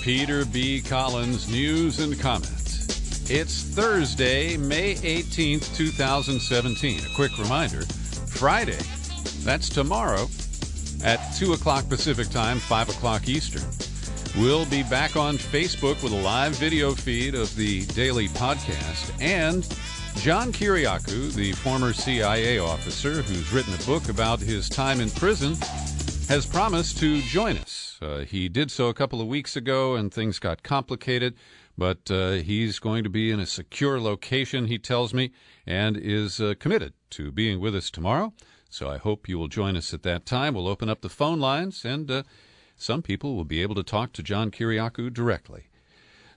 Peter B. Collins News and Comments. It's Thursday, May 18th, 2017. A quick reminder, Friday, that's tomorrow, at 2 o'clock Pacific Time, 5 o'clock Eastern. We'll be back on Facebook with a live video feed of the daily podcast. And John Kiriakou, the former CIA officer who's written a book about his time in prison, has promised to join us. He did so a couple of weeks ago, and things got complicated, but he's going to be in a secure location, he tells me, and is committed to being with us tomorrow. So I hope you will join us at that time. We'll open up the phone lines, and some people will be able to talk to John Kiriakou directly.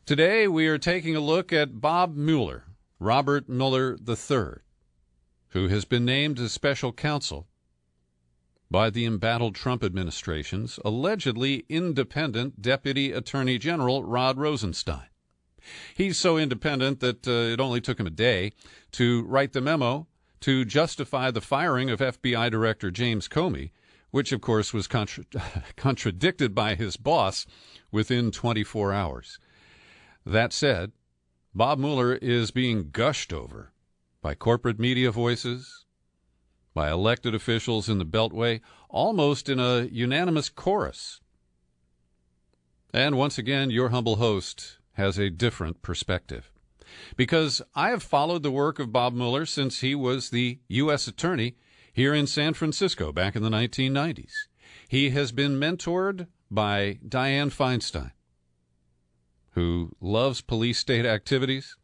Today, we are taking a look at Bob Mueller, Robert Mueller III, who has been named as special counsel by the embattled Trump administration's allegedly independent Deputy Attorney General Rod Rosenstein. He's so independent that it only took him a day to write the memo to justify the firing of FBI Director James Comey, which, of course, was contradicted by his boss within 24 hours. That said, Bob Mueller is being gushed over by corporate media voices, by elected officials in the Beltway, almost in a unanimous chorus. And once again, your humble host has a different perspective, because I have followed the work of Bob Mueller since he was the U.S. Attorney here in San Francisco back in the 1990s. He has been mentored by Dianne Feinstein, who loves police-state activities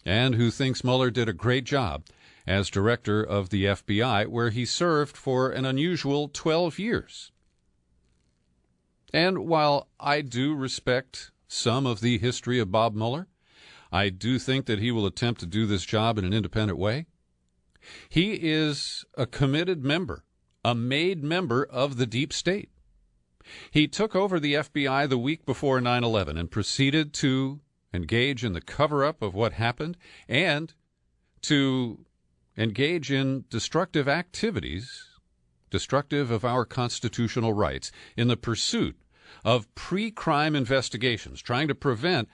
and who thinks Mueller did a great job as director of the FBI, where he served for an unusual 12 years. And while I do respect some of the history of Bob Mueller, I do think that he will attempt to do this job in an independent way. He is a committed member, a made member of the deep state. He took over the FBI the week before 9/11 and proceeded to engage in the cover-up of what happened and to engage in destructive activities, destructive of our constitutional rights, in the pursuit of pre-crime investigations, trying to prevent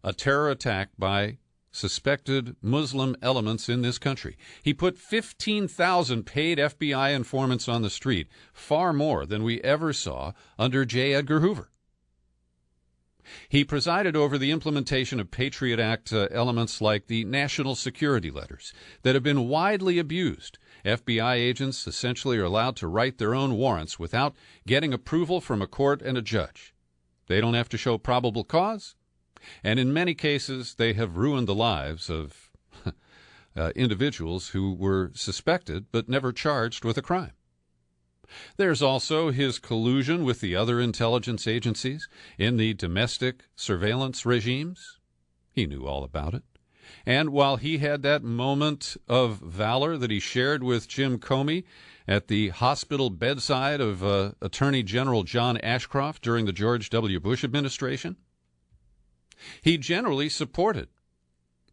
a terror attack by suspected Muslim elements in this country. He put 15,000 paid FBI informants on the street, far more than we ever saw under J. Edgar Hoover. He presided over the implementation of Patriot Act elements like the national security letters that have been widely abused. FBI agents essentially are allowed to write their own warrants without getting approval from a court and a judge. They don't have to show probable cause, and in many cases they have ruined the lives of individuals who were suspected but never charged with a crime. There's also his collusion with the other intelligence agencies in the domestic surveillance regimes. He knew all about it. And while he had that moment of valor that he shared with Jim Comey at the hospital bedside of Attorney General John Ashcroft during the George W. Bush administration, he generally supported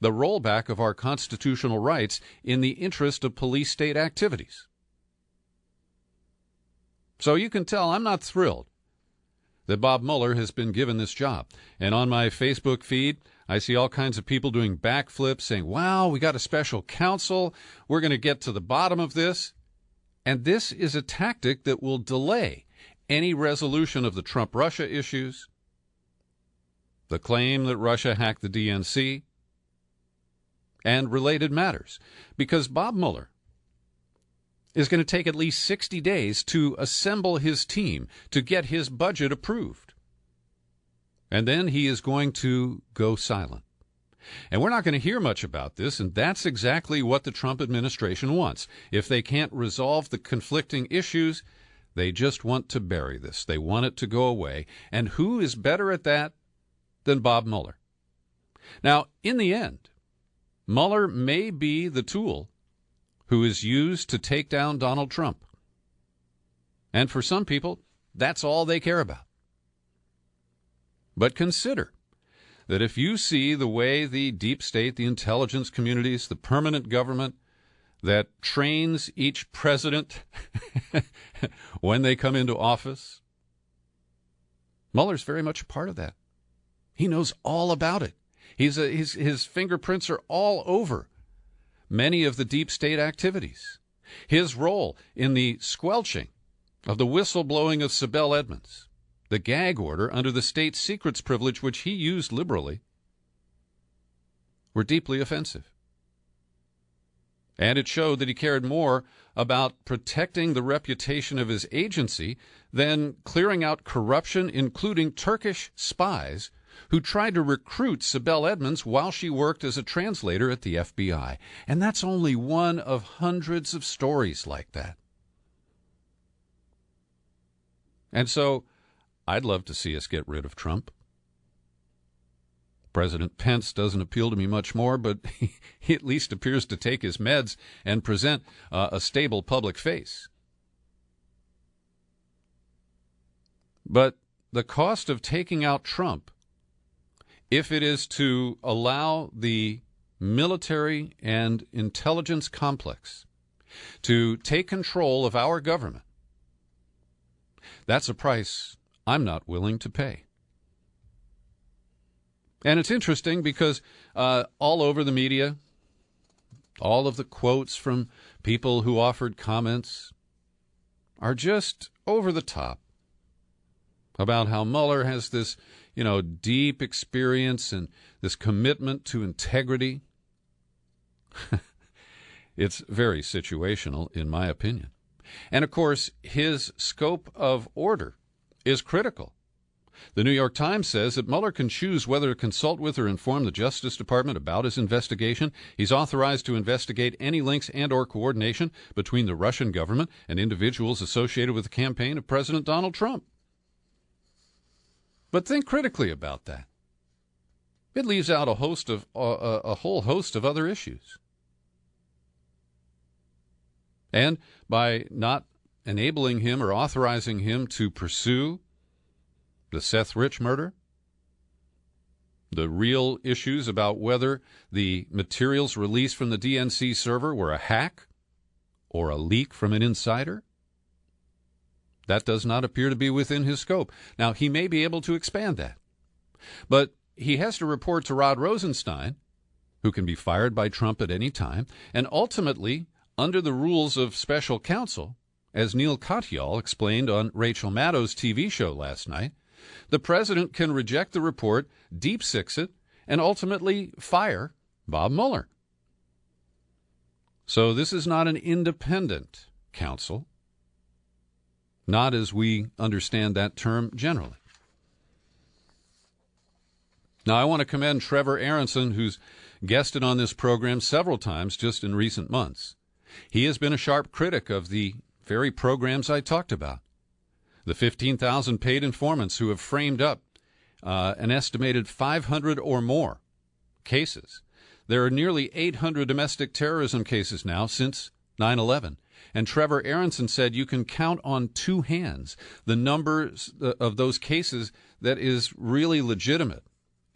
the rollback of our constitutional rights in the interest of police-state activities. So you can tell I'm not thrilled that Bob Mueller has been given this job. And on my Facebook feed, I see all kinds of people doing backflips saying, wow, we got a special counsel. We're going to get to the bottom of this. And this is a tactic that will delay any resolution of the Trump-Russia issues, the claim that Russia hacked the DNC, and related matters. Because Bob Mueller is going to take at least 60 days to assemble his team to get his budget approved. And then he is going to go silent. And we're not going to hear much about this, and that's exactly what the Trump administration wants. If they can't resolve the conflicting issues, they just want to bury this. They want it to go away. And who is better at that than Bob Mueller? Now, in the end, Mueller may be the tool who is used to take down Donald Trump. And for some people, that's all they care about. But consider that if you see the way the deep state, the intelligence communities, the permanent government that trains each president when they come into office, Mueller's very much a part of that. He knows all about it. His fingerprints are all over many of the deep state activities. His role in the squelching of the whistleblowing of Sibel Edmonds, the gag order under the state secrets privilege which he used liberally, were deeply offensive. And it showed that he cared more about protecting the reputation of his agency than clearing out corruption, including Turkish spies who tried to recruit Sibel Edmonds while she worked as a translator at the FBI. And that's only one of hundreds of stories like that. And so I'd love to see us get rid of Trump. President Pence doesn't appeal to me much more, but he at least appears to take his meds and present a stable public face. But the cost of taking out Trump, if it is to allow the military and intelligence complex to take control of our government, that's a price I'm not willing to pay. And it's interesting because all over the media, all of the quotes from people who offered comments are just over the top about how Mueller has this, deep experience and this commitment to integrity. It's very situational, in my opinion. And, of course, his scope of order is critical. The New York Times says that Mueller can choose whether to consult with or inform the Justice Department about his investigation. He's authorized to investigate any links and or coordination between the Russian government and individuals associated with the campaign of President Donald Trump. But think critically about that. It leaves out a whole host of other issues. And by not enabling him or authorizing him to pursue the Seth Rich murder, the real issues about whether the materials released from the DNC server were a hack or a leak from an insider, that does not appear to be within his scope. Now, he may be able to expand that, but he has to report to Rod Rosenstein, who can be fired by Trump at any time, and ultimately, under the rules of special counsel, as Neil Katyal explained on Rachel Maddow's TV show last night, the president can reject the report, deep six it, and ultimately fire Bob Mueller. So this is not an independent counsel, not as we understand that term generally. Now, I want to commend Trevor Aronson, who's guested on this program several times just in recent months. He has been a sharp critic of the very programs I talked about. The 15,000 paid informants who have framed up an estimated 500 or more cases. There are nearly 800 domestic terrorism cases now since 9/11. And Trevor Aronson said you can count on two hands the numbers of those cases that is really legitimate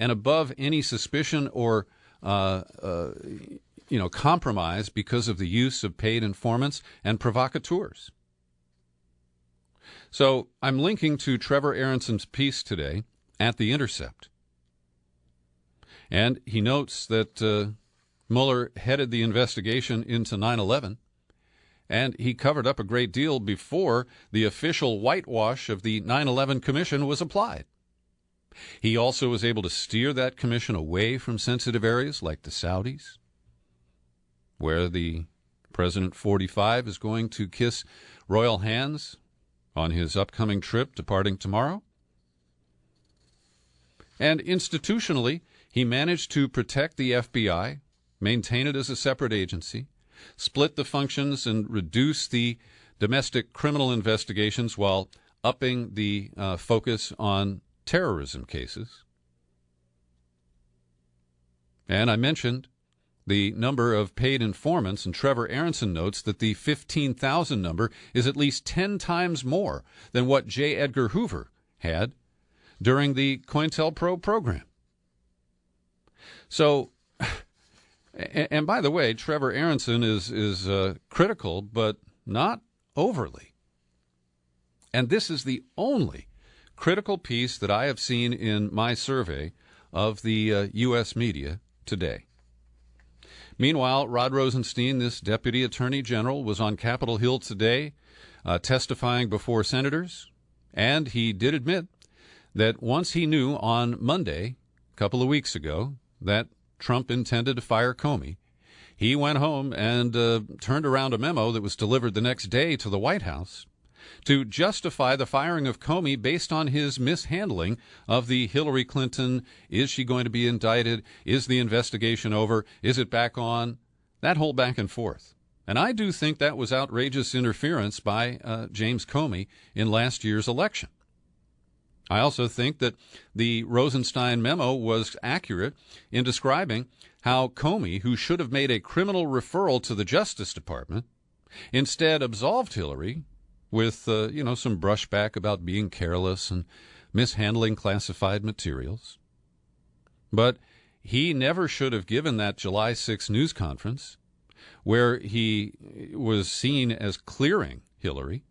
and above any suspicion or compromise because of the use of paid informants and provocateurs. So I'm linking to Trevor Aronson's piece today at The Intercept. And he notes that Mueller headed the investigation into 9/11, and he covered up a great deal before the official whitewash of the 9/11 Commission was applied. He also was able to steer that commission away from sensitive areas like the Saudis, where the President 45 is going to kiss royal hands on his upcoming trip departing tomorrow. And institutionally, he managed to protect the FBI, maintain it as a separate agency, split the functions and reduce the domestic criminal investigations while upping the focus on terrorism cases. And I mentioned the number of paid informants, and Trevor Aronson notes that the 15,000 number is at least 10 times more than what J. Edgar Hoover had during the COINTELPRO program. So, and by the way, Trevor Aronson is critical, but not overly. And this is the only critical piece that I have seen in my survey of the U.S. media today. Meanwhile, Rod Rosenstein, this deputy attorney general, was on Capitol Hill today testifying before senators, and he did admit that once he knew on Monday, a couple of weeks ago, that Trump intended to fire Comey, he went home and turned around a memo that was delivered the next day to the White House to justify the firing of Comey based on his mishandling of the Hillary Clinton, is she going to be indicted, is the investigation over, is it back on, that whole back and forth. And I do think that was outrageous interference by James Comey in last year's election. I also think that the Rosenstein memo was accurate in describing how Comey, who should have made a criminal referral to the Justice Department, instead absolved Hillary with, some brushback about being careless and mishandling classified materials. But he never should have given that July 6 news conference where he was seen as clearing Hillary.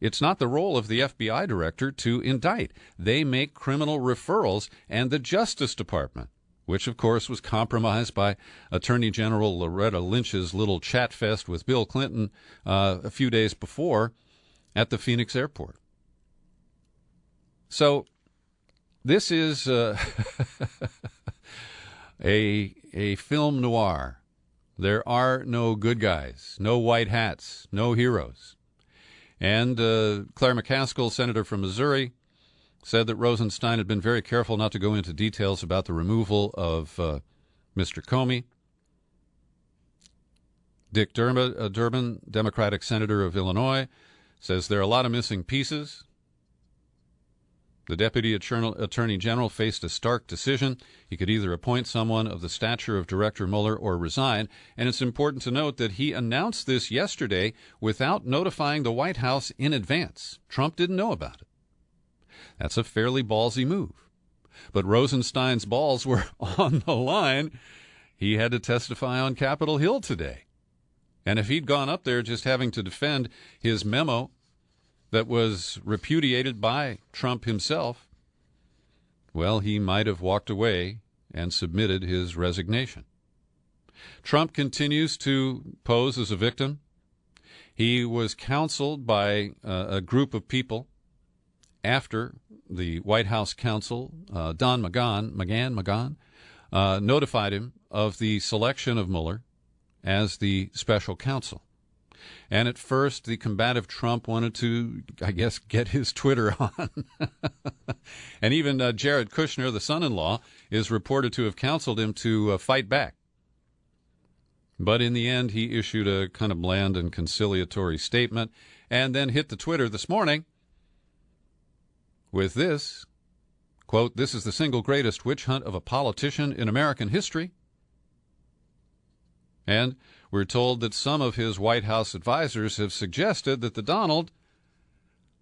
It's not the role of the FBI director to indict. They make criminal referrals, and the Justice Department, which, of course, was compromised by Attorney General Loretta Lynch's little chat fest with Bill Clinton a few days before at the Phoenix airport. So this is a film noir. There are no good guys, no white hats, no heroes. And Claire McCaskill, senator from Missouri, said that Rosenstein had been very careful not to go into details about the removal of Mr. Comey. Dick Durbin, Democratic senator of Illinois, says there are a lot of missing pieces. The deputy attorney general faced a stark decision. He could either appoint someone of the stature of Director Mueller or resign. And it's important to note that he announced this yesterday without notifying the White House in advance. Trump didn't know about it. That's a fairly ballsy move. But Rosenstein's balls were on the line. He had to testify on Capitol Hill today. And if he'd gone up there just having to defend his memo that was repudiated by Trump himself, well, he might have walked away and submitted his resignation. Trump continues to pose as a victim. He was counseled by a group of people after the White House counsel, Don McGahn, notified him of the selection of Mueller as the special counsel. And at first, the combative Trump wanted to, I guess, get his Twitter on. And even Jared Kushner, the son-in-law, is reported to have counseled him to fight back. But in the end, he issued a kind of bland and conciliatory statement and then hit the Twitter this morning with this, quote, "This is the single greatest witch hunt of a politician in American history." And we're told that some of his White House advisors have suggested that the Donald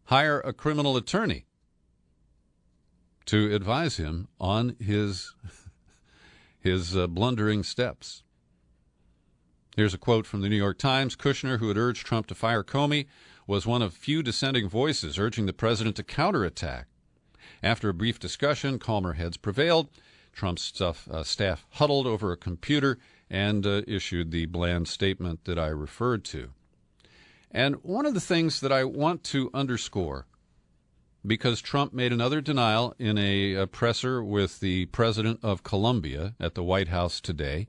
hire a criminal attorney to advise him on his blundering steps. Here's a quote from the New York Times. Kushner, who had urged Trump to fire Comey, was one of few dissenting voices urging the president to counterattack. After a brief discussion, calmer heads prevailed. Trump's staff huddled over a computer and issued the bland statement that I referred to. And one of the things that I want to underscore, because Trump made another denial in a presser with the president of Colombia at the White House today,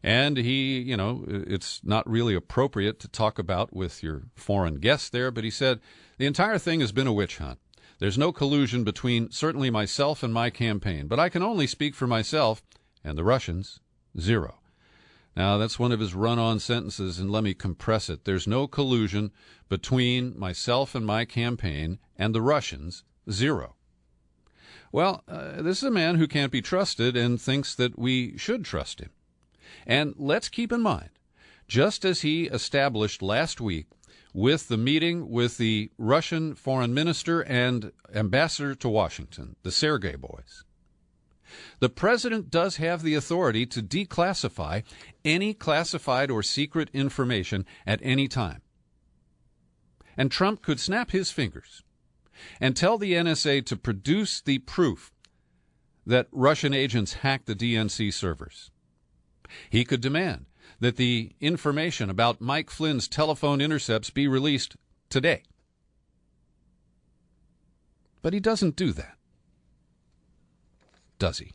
and he, it's not really appropriate to talk about with your foreign guests there, but he said, the entire thing has been a witch hunt. There's no collusion between certainly myself and my campaign, but I can only speak for myself and the Russians, zero. Now, that's one of his run-on sentences, and let me compress it. There's no collusion between myself and my campaign and the Russians, zero. Well, this is a man who can't be trusted and thinks that we should trust him. And let's keep in mind, just as he established last week with the meeting with the Russian foreign minister and ambassador to Washington, the Sergei boys, the president does have the authority to declassify any classified or secret information at any time. And Trump could snap his fingers and tell the NSA to produce the proof that Russian agents hacked the DNC servers. He could demand that the information about Mike Flynn's telephone intercepts be released today. But he doesn't do that, does he?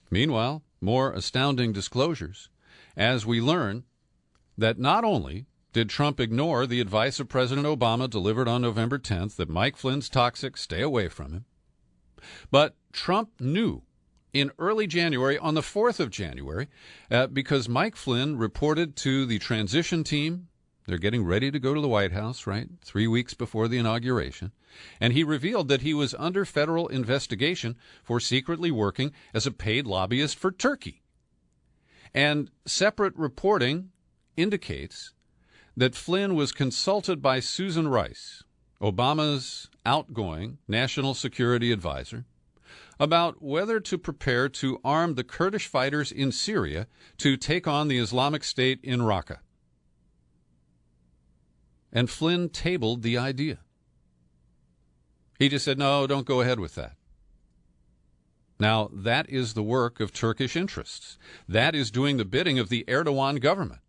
Meanwhile, more astounding disclosures as we learn that not only did Trump ignore the advice of President Obama delivered on November 10th that Mike Flynn's toxic, stay away from him, but Trump knew in early January, on the 4th of January, because Mike Flynn reported to the transition team. They're getting ready to go to the White House, right, 3 weeks before the inauguration. And he revealed that he was under federal investigation for secretly working as a paid lobbyist for Turkey. And separate reporting indicates that Flynn was consulted by Susan Rice, Obama's outgoing national security advisor, about whether to prepare to arm the Kurdish fighters in Syria to take on the Islamic State in Raqqa. And Flynn tabled the idea. He just said, no, don't go ahead with that. Now, that is the work of Turkish interests. That is doing the bidding of the Erdogan government.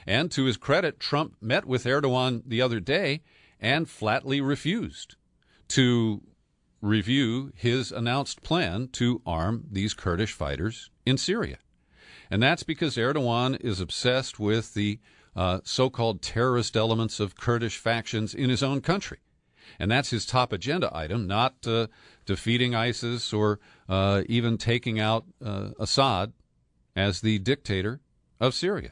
And to his credit, Trump met with Erdogan the other day and flatly refused to review his announced plan to arm these Kurdish fighters in Syria. And that's because Erdogan is obsessed with the so-called terrorist elements of Kurdish factions in his own country. And that's his top agenda item, not defeating ISIS or even taking out Assad as the dictator of Syria.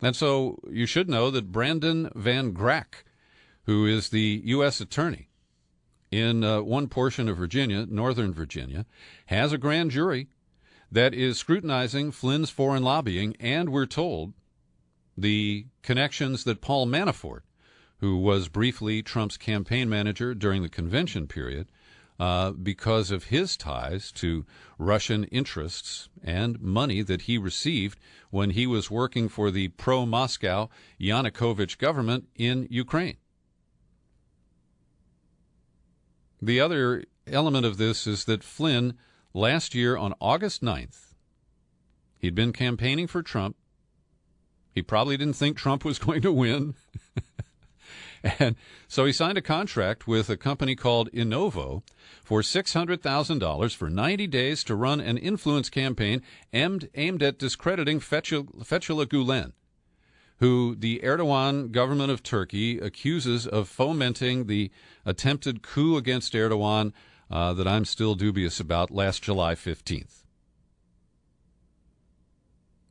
And so you should know that Brandon Van Grack, who is the U.S. attorney in one portion of Virginia, Northern Virginia, has a grand jury that is scrutinizing Flynn's foreign lobbying, and we're told the connections that Paul Manafort, who was briefly Trump's campaign manager during the convention period, because of his ties to Russian interests and money that he received when he was working for the pro-Moscow Yanukovych government in Ukraine. The other element of this is that Flynn, last year on August 9th, he'd been campaigning for Trump. He probably didn't think Trump was going to win. And so he signed a contract with a company called Innovo for $600,000 for 90 days to run an influence campaign aimed at discrediting Fethullah Gulen, who the Erdogan government of Turkey accuses of fomenting the attempted coup against Erdogan that I'm still dubious about last July 15th.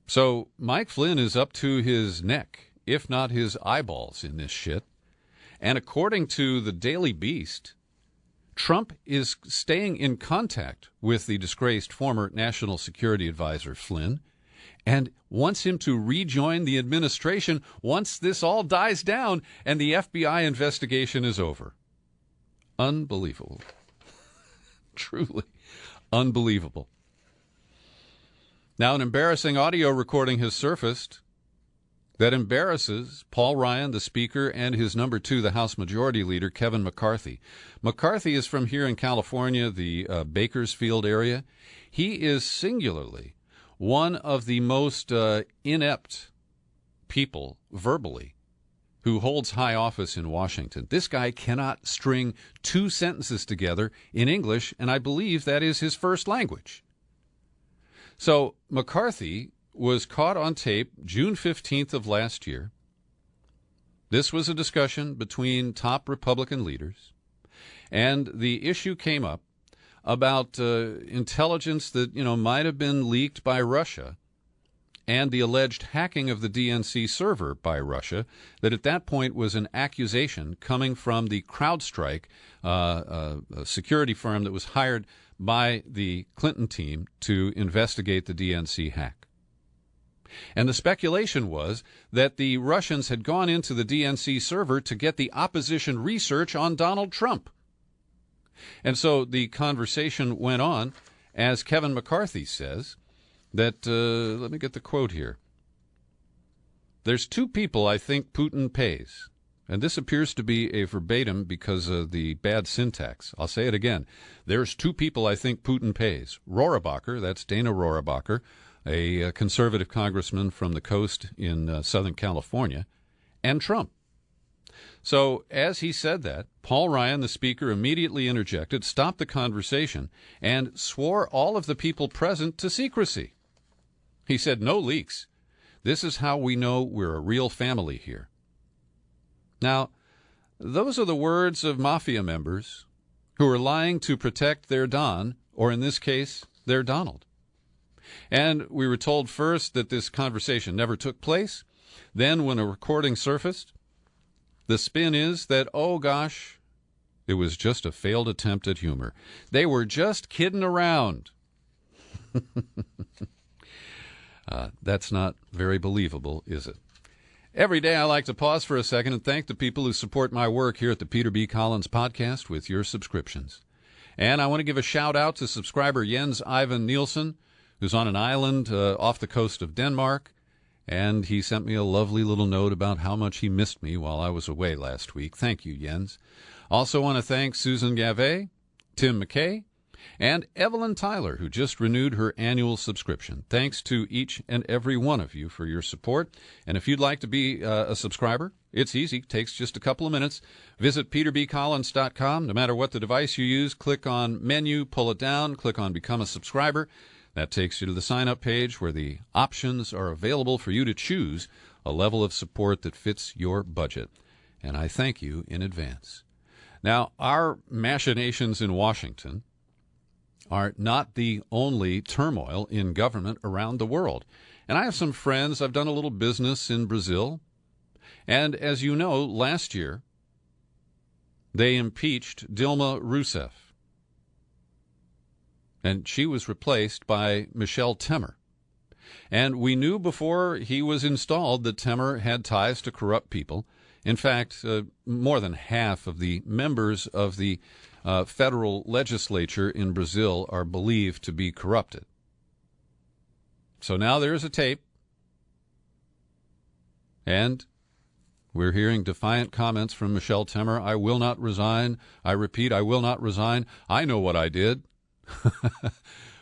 So Mike Flynn is up to his neck, if not his eyeballs, in this shit. And according to the Daily Beast, Trump is staying in contact with the disgraced former National Security Advisor Flynn and wants him to rejoin the administration once this all dies down and the FBI investigation is over. Unbelievable. Truly unbelievable. Now, an embarrassing audio recording has surfaced that embarrasses Paul Ryan, the Speaker, and his number two, the House Majority Leader, Kevin McCarthy. McCarthy is from here in California, the Bakersfield area. He is singularly one of the most inept people, verbally, who holds high office in Washington. This guy cannot string two sentences together in English, and I believe that is his first language. So McCarthy was caught on tape June 15th of last year. This was a discussion between top Republican leaders, and the issue came up about intelligence that, might have been leaked by Russia and the alleged hacking of the DNC server by Russia, that at that point was an accusation coming from the CrowdStrike security firm that was hired by the Clinton team to investigate the DNC hack. And the speculation was that the Russians had gone into the DNC server to get the opposition research on Donald Trump. And so the conversation went on, as Kevin McCarthy says, that, let me get the quote here. There's two people I think Putin pays. And this appears to be a verbatim because of the bad syntax. I'll say it again. There's two people I think Putin pays. Rohrabacher, that's Dana Rohrabacher, a conservative congressman from the coast in Southern California, and Trump. So as he said that, Paul Ryan, the speaker, immediately interjected, stopped the conversation, and swore all of the people present to secrecy. He said, "No leaks. This is how we know we're a real family here." Now, those are the words of mafia members who are lying to protect their Don, or in this case, their Donald. And we were told first that this conversation never took place. Then, when a recording surfaced, the spin is that, oh gosh, it was just a failed attempt at humor. They were just kidding around. That's not very believable, is it? Every day I like to pause for a second and thank the people who support my work here at the Peter B. Collins Podcast with your subscriptions. And I want to give a shout-out to subscriber Jens Ivan Nielsen, who's on an island off the coast of Denmark, and he sent me a lovely little note about how much he missed me while I was away last week. Thank you, Jens. Also want to thank Susan Gavet, Tim McKay, and Evelyn Tyler, who just renewed her annual subscription. Thanks to each and every one of you for your support. And if you'd like to be a subscriber, it's easy. It takes just a couple of minutes. Visit peterbcollins.com. No matter what the device you use, click on Menu, pull it down, click on Become a Subscriber. That takes you to the sign-up page where the options are available for you to choose a level of support that fits your budget. And I thank you in advance. Now, our machinations in Washington are not the only turmoil in government around the world. And I have some friends. I've done a little business in Brazil. And as you know, last year, they impeached Dilma Rousseff. And she was replaced by Michel Temer. And we knew before he was installed that Temer had ties to corrupt people. In fact, more than half of the members of the federal legislature in Brazil are believed to be corrupted. So now there's a tape, and we're hearing defiant comments from Michel Temer. I will not resign. I repeat, I will not resign. I know what I did.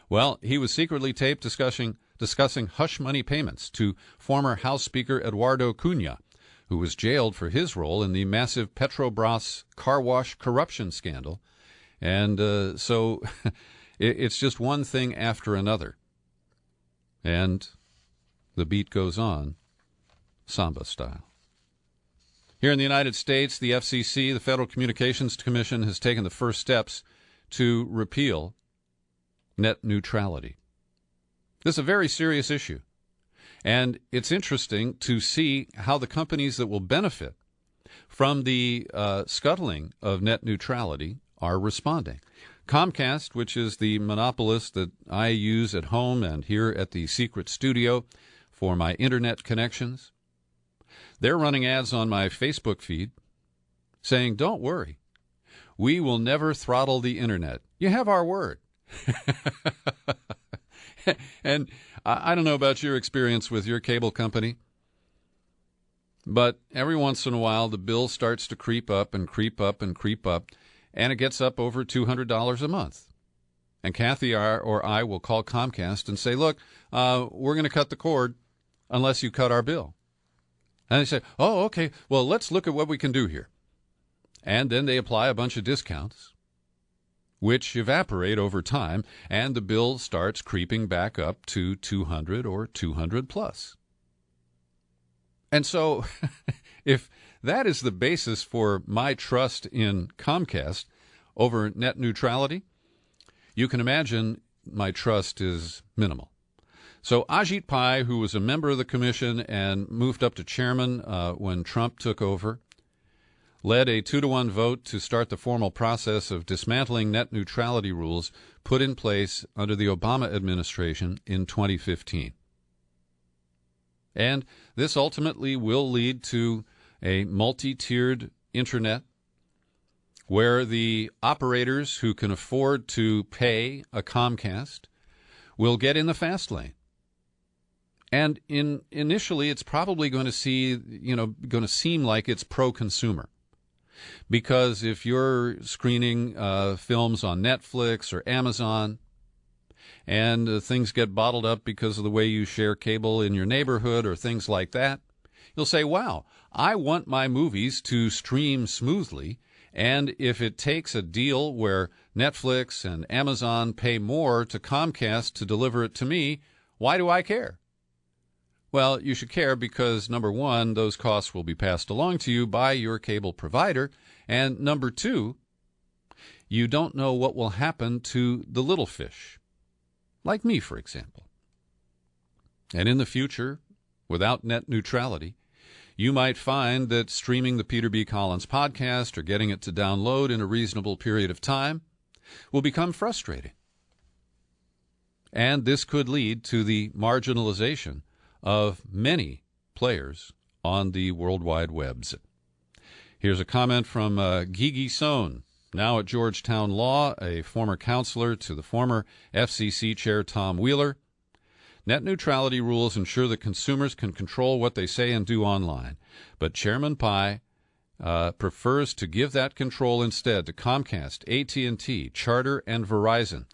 Well, he was secretly taped discussing hush money payments to former House Speaker Eduardo Cunha, who was jailed for his role in the massive Petrobras car wash corruption scandal. And so it's just one thing after another. And the beat goes on, samba style. Here in the United States, the FCC, the Federal Communications Commission, has taken the first steps to repeal net neutrality. This is a very serious issue. And it's interesting to see how the companies that will benefit from the scuttling of net neutrality are responding. Comcast, which is the monopolist that I use at home and here at the secret studio for my internet connections, they're running ads on my Facebook feed saying, "Don't worry, we will never throttle the internet. You have our word." And I don't know about your experience with your cable company, but every once in a while the bill starts to creep up and creep up and creep up, and it gets up over $200 a month. And Kathy or I will call Comcast and say, "Look, we're going to cut the cord unless you cut our bill." And they say, "Oh, okay, well, let's look at what we can do here." And then they apply a bunch of discounts, which evaporate over time, and the bill starts creeping back up to 200 or 200 plus. And so if that is the basis for my trust in Comcast over net neutrality, you can imagine my trust is minimal. So Ajit Pai, who was a member of the commission and moved up to chairman when Trump took over, led a 2-to-1 vote to start the formal process of dismantling net neutrality rules put in place under the Obama administration in 2015. And this ultimately will lead to a multi-tiered internet where the operators who can afford to pay a Comcast will get in the fast lane. And initially, it's probably going to seem like it's pro-consumer. Because if you're screening films on Netflix or Amazon, and things get bottled up because of the way you share cable in your neighborhood or things like that, you'll say, wow, I want my movies to stream smoothly, and if it takes a deal where Netflix and Amazon pay more to Comcast to deliver it to me, why do I care? Well, you should care because, number one, those costs will be passed along to you by your cable provider, and number two, you don't know what will happen to the little fish, like me, for example. And in the future, without net neutrality, you might find that streaming the Peter B. Collins podcast or getting it to download in a reasonable period of time will become frustrating. And this could lead to the marginalization of many players on the World Wide Webs. Here's a comment from Gigi Sohn, now at Georgetown Law, a former counselor to the former FCC chair Tom Mueller. Net neutrality rules ensure that consumers can control what they say and do online, but Chairman Pai prefers to give that control instead to Comcast, AT&T, Charter, and Verizon.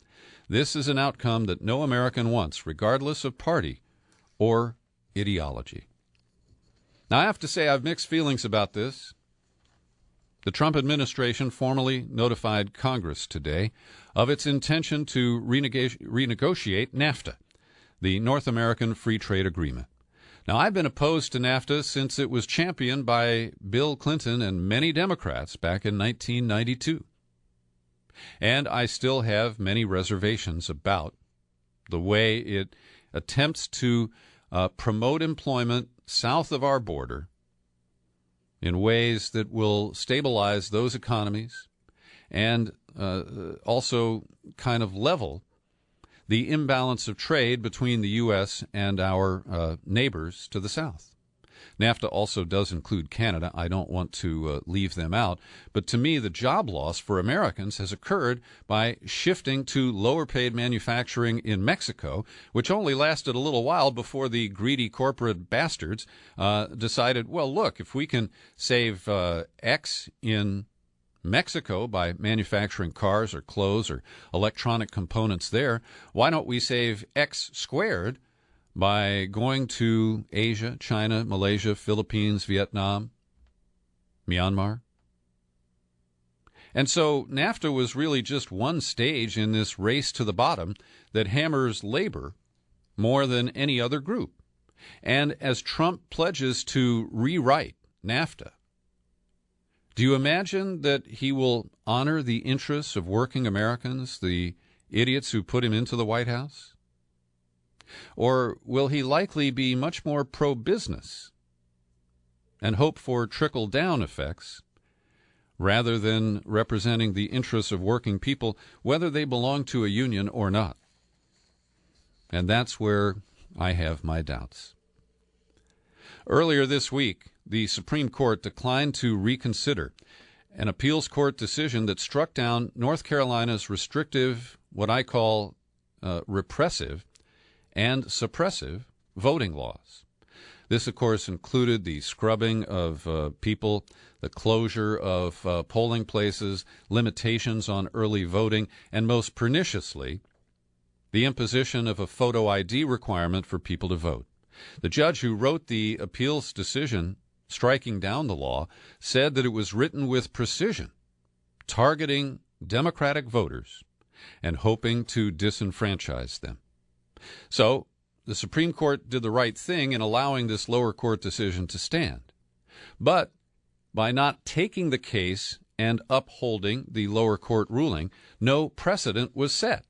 This is an outcome that no American wants, regardless of party or ideology. Now, I have to say I have mixed feelings about this. The Trump administration formally notified Congress today of its intention to renegotiate NAFTA, the North American Free Trade Agreement. Now, I've been opposed to NAFTA since it was championed by Bill Clinton and many Democrats back in 1992. And I still have many reservations about the way it attempts to promote employment south of our border in ways that will stabilize those economies and also kind of level the imbalance of trade between the U.S. and our neighbors to the south. NAFTA also does include Canada. I don't want to leave them out. But to me, the job loss for Americans has occurred by shifting to lower-paid manufacturing in Mexico, which only lasted a little while before the greedy corporate bastards decided, well, look, if we can save X in Mexico by manufacturing cars or clothes or electronic components there, why don't we save X squared by going to Asia, China, Malaysia, Philippines, Vietnam, Myanmar? And so NAFTA was really just one stage in this race to the bottom that hammers labor more than any other group. And as Trump pledges to rewrite NAFTA, do you imagine that he will honor the interests of working Americans, the idiots who put him into the White House? Or will he likely be much more pro-business and hope for trickle-down effects rather than representing the interests of working people, whether they belong to a union or not? And that's where I have my doubts. Earlier this week, the Supreme Court declined to reconsider an appeals court decision that struck down North Carolina's restrictive, what I call repressive and suppressive voting laws. This, of course, included the scrubbing of people, the closure of polling places, limitations on early voting, and most perniciously, the imposition of a photo ID requirement for people to vote. The judge who wrote the appeals decision striking down the law said that it was written with precision, targeting Democratic voters and hoping to disenfranchise them. So the Supreme Court did the right thing in allowing this lower court decision to stand. But by not taking the case and upholding the lower court ruling, no precedent was set.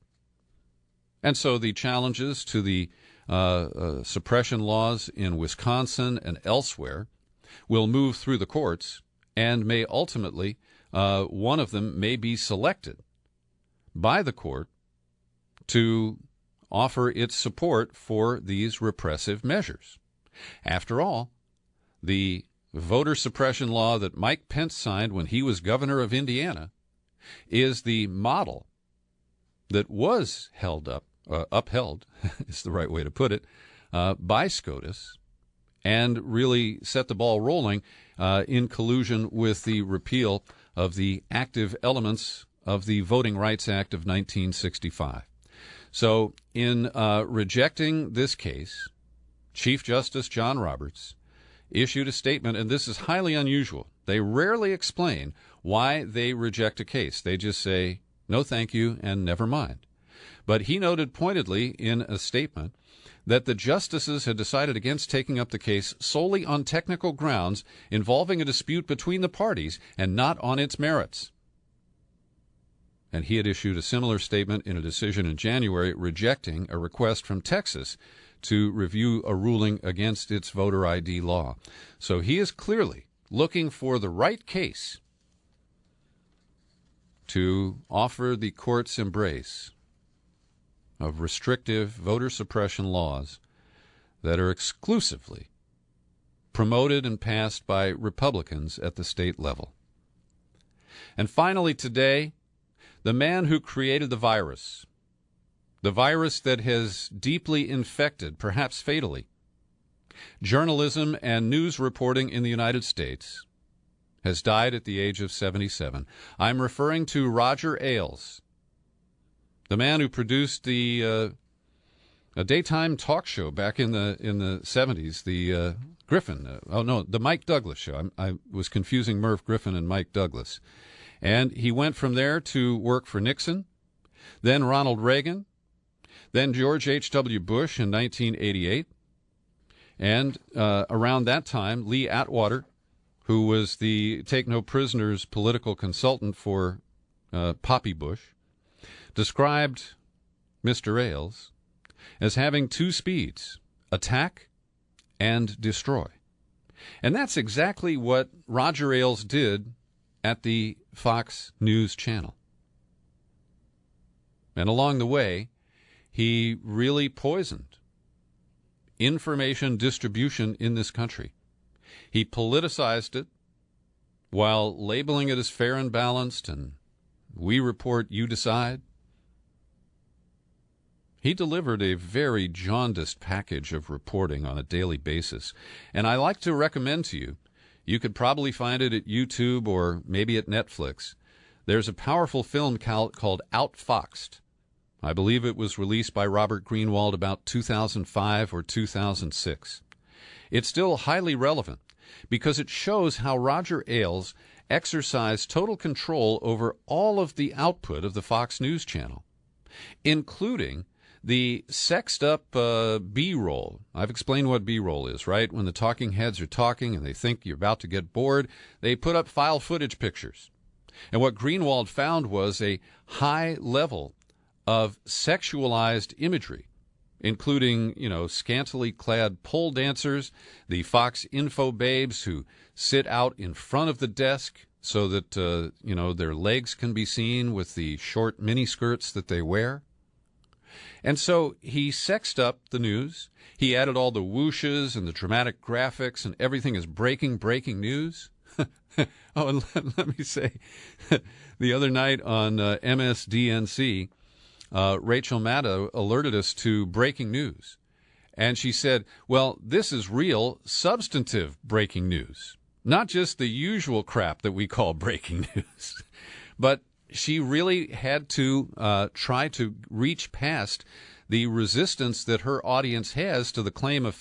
And so the challenges to the suppression laws in Wisconsin and elsewhere will move through the courts and may ultimately, one of them may be selected by the court to offer its support for these repressive measures. After all, the voter suppression law that Mike Pence signed when he was governor of Indiana is the model that was upheld is the right way to put it, by SCOTUS and really set the ball rolling in collusion with the repeal of the active elements of the Voting Rights Act of 1965. So in rejecting this case, Chief Justice John Roberts issued a statement, and this is highly unusual. They rarely explain why they reject a case. They just say, no thank you, and never mind. But he noted pointedly in a statement that the justices had decided against taking up the case solely on technical grounds involving a dispute between the parties and not on its merits. And he had issued a similar statement in a decision in January rejecting a request from Texas to review a ruling against its voter ID law. So he is clearly looking for the right case to offer the court's embrace of restrictive voter suppression laws that are exclusively promoted and passed by Republicans at the state level. And finally today, the man who created the virus that has deeply infected, perhaps fatally, journalism and news reporting in the United States, has died at the age of 77. I'm referring to Roger Ailes, the man who produced a daytime talk show back in the 70s, the Griffin. The Mike Douglas show. I was confusing Merv Griffin and Mike Douglas. And he went from there to work for Nixon, then Ronald Reagan, then George H.W. Bush in 1988, and around that time, Lee Atwater, who was the take-no-prisoners political consultant for Poppy Bush, described Mr. Ailes as having two speeds, attack and destroy. And that's exactly what Roger Ailes did at the Fox News Channel. And along the way, he really poisoned information distribution in this country. He politicized it while labeling it as fair and balanced and we report, you decide. He delivered a very jaundiced package of reporting on a daily basis. And I like to recommend to you, you could probably find it at YouTube or maybe at Netflix. There's a powerful film called Outfoxed. I believe it was released by Robert Greenwald about 2005 or 2006. It's still highly relevant because it shows how Roger Ailes exercised total control over all of the output of the Fox News Channel, including the sexed-up B-roll. I've explained what B-roll is, right? When the talking heads are talking and they think you're about to get bored, they put up file footage pictures. And what Greenwald found was a high level of sexualized imagery, including, scantily clad pole dancers, the Fox info babes who sit out in front of the desk so that, their legs can be seen with the short miniskirts that they wear. And so he sexed up the news. He added all the whooshes and the dramatic graphics and everything is breaking news. Oh, and let me say, the other night on MSDNC, Rachel Maddow alerted us to breaking news. And she said, well, this is real substantive breaking news, not just the usual crap that we call breaking news. But she really had to try to reach past the resistance that her audience has to the claim of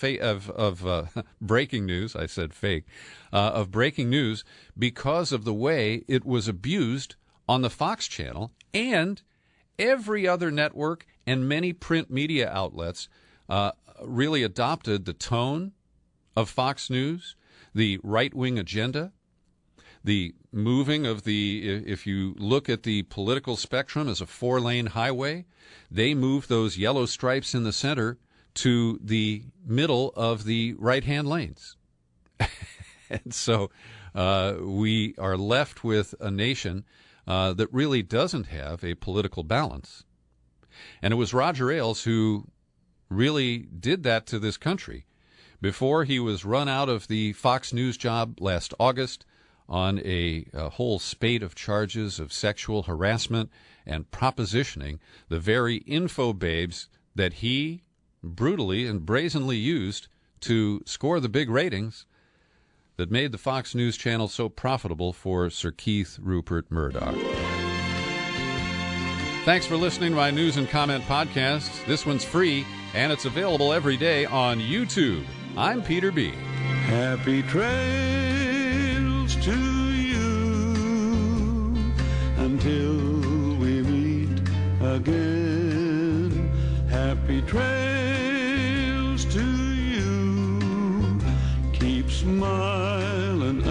breaking news. I said fake, of breaking news because of the way it was abused on the Fox channel and every other network and many print media outlets really adopted the tone of Fox News, the right-wing agenda, the moving of if you look at the political spectrum as a four-lane highway, they move those yellow stripes in the center to the middle of the right-hand lanes. And so we are left with a nation that really doesn't have a political balance. And it was Roger Ailes who really did that to this country before he was run out of the Fox News job last August on a whole spate of charges of sexual harassment and propositioning the very info babes that he brutally and brazenly used to score the big ratings that made the Fox News Channel so profitable for Sir Keith Rupert Murdoch. Thanks for listening to my news and comment podcast. This one's free, and it's available every day on YouTube. I'm Peter B. Happy trails to you until we meet again. Happy trails to you. Keep smiling